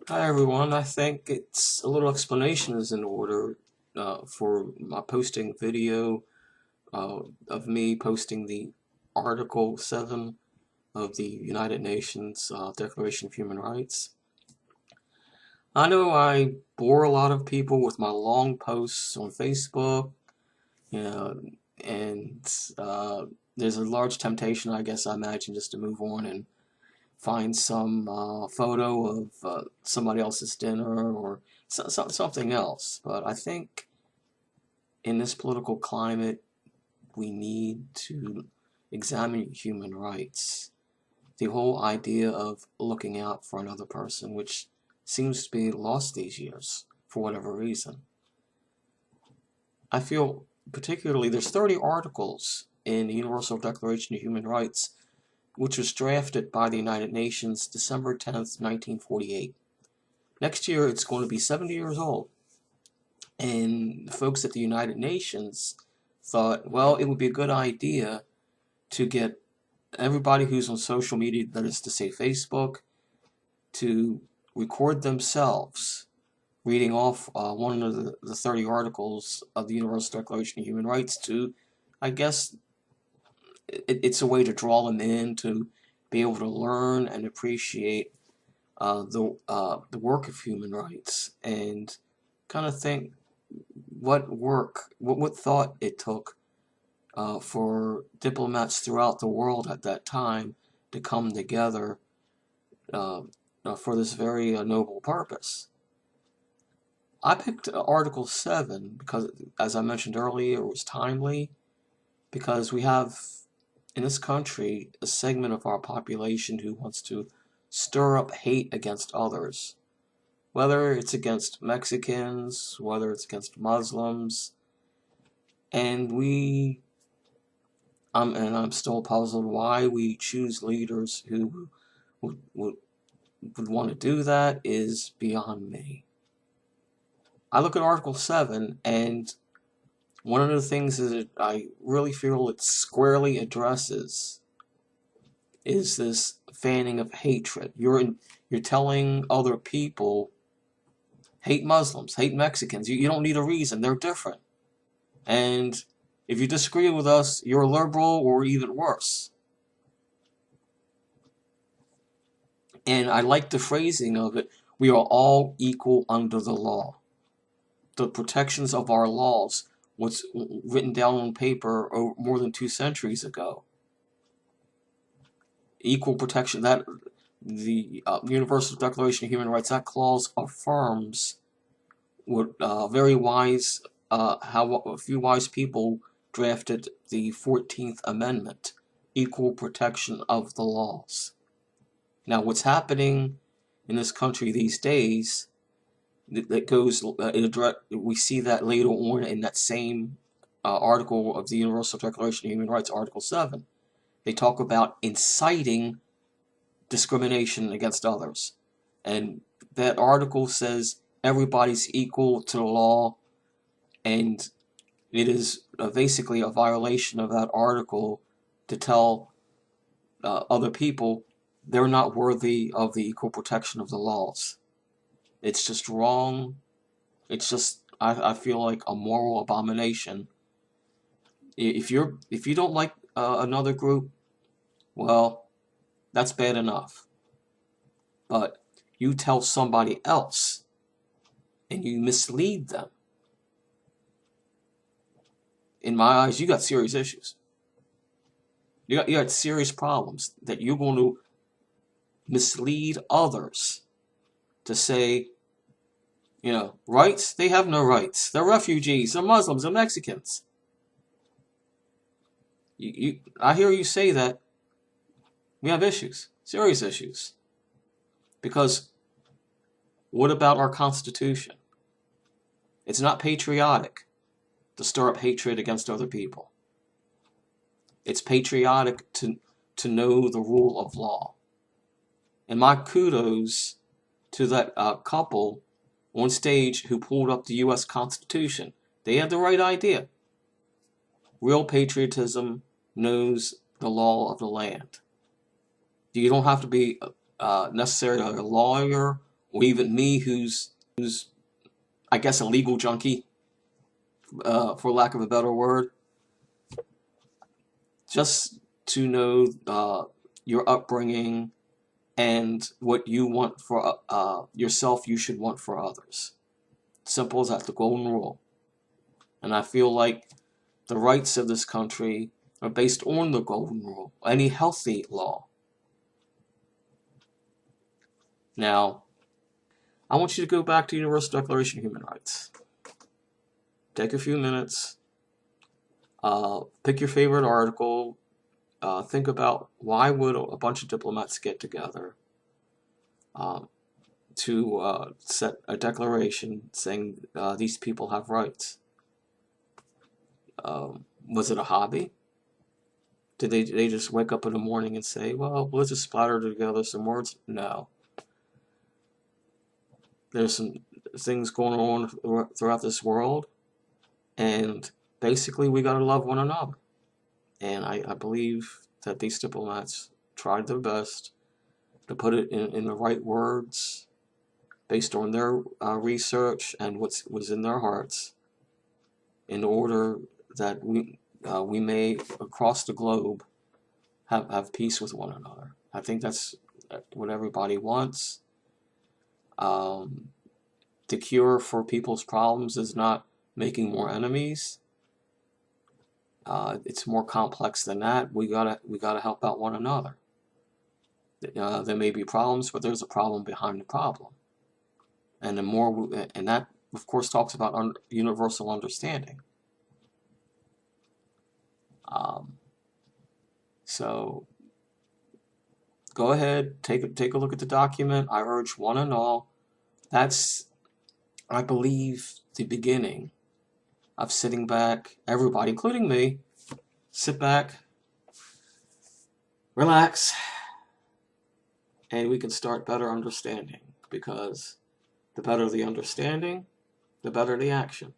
Hi everyone, I think it's a little explanation is in order for my posting video uh, of me posting the Article 7 of the United Nations Declaration of Human Rights. I know I bore a lot of people with my long posts on Facebook, you know, and there's a large temptation, I guess, I imagine, just to move on and find some photo of somebody else's dinner or something else. But I think in this political climate, we need to examine human rights. The whole idea of looking out for another person, which seems to be lost these years for whatever reason. I feel particularly there's 30 articles in the Universal Declaration of Human Rights, which was drafted by the United Nations December 10th, 1948. Next year, it's going to be 70 years old. And the folks at the United Nations thought, well, it would be a good idea to get everybody who's on social media, that is to say Facebook, to record themselves reading off one of the 30 articles of the Universal Declaration of Human Rights to, I guess, it's a way to draw them in to be able to learn and appreciate the work of human rights and kind of think what thought it took for diplomats throughout the world at that time to come together uh, for this very noble purpose. I picked Article 7 because, as I mentioned earlier, it was timely because we have in this country a segment of our population who wants to stir up hate against others. Whether it's against Mexicans, whether it's against Muslims, and I'm still puzzled why we choose leaders who would want to do that is beyond me. I look at Article 7, and one of the things that I really feel it squarely addresses is this fanning of hatred. You're telling other people, hate Muslims, hate Mexicans. You don't need a reason. They're different. And if you disagree with us, you're a liberal or even worse. And I like the phrasing of it. We are all equal under the law. The protections of our laws was written down on paper more than 2 centuries ago. Equal protection, that the Universal Declaration of Human Rights, that clause affirms what how a few wise people drafted the 14th Amendment, equal protection of the laws. Now, what's happening in this country these days, that goes, we see that later on in that same article of the Universal Declaration of Human Rights, Article 7. They talk about inciting discrimination against others. And that article says everybody's equal to the law, and it is basically a violation of that article to tell other people they're not worthy of the equal protection of the laws. It's just wrong. It's just, I feel like a moral abomination. If you don't like another group, well, that's bad enough. But you tell somebody else and you mislead them, in my eyes, you got serious issues. You got serious problems that you're going to mislead others to say, rights? They have no rights. They're refugees. They're Muslims. They're Mexicans. I hear you say that. We have issues, serious issues. Because what about our Constitution? It's not patriotic to stir up hatred against other people. It's patriotic to know the rule of law. And my kudos to that couple on stage who pulled up the U.S. Constitution. They had the right idea. Real patriotism knows the law of the land. You don't have to be necessarily a lawyer or even me, who's I guess a legal junkie, for lack of a better word, just to know your upbringing and what you want for yourself, you should want for others. Simple as that, the golden rule. And I feel like the rights of this country are based on the golden rule, any healthy law. Now, I want you to go back to Universal Declaration of Human Rights. Take a few minutes, pick your favorite article, think about why would a bunch of diplomats get together to set a declaration saying these people have rights. Was it a hobby? Did they just wake up in the morning and say, well, let's just splatter together some words? No. There's some things going on throughout this world, and basically we got to love one another. And I believe that these diplomats tried their best to put it in the right words based on their research and what was in their hearts, in order that we may, across the globe, have peace with one another. I think that's what everybody wants. The cure for people's problems is not making more enemies. It's more complex than that. We gotta help out one another. There may be problems, but there's a problem behind the problem, and the more and that of course talks about universal understanding. So go ahead, take a look at the document. I urge one and all. That's, I believe, the beginning of sitting back. Everybody, including me, sit back, relax, and we can start better understanding. Because the better the understanding, the better the action.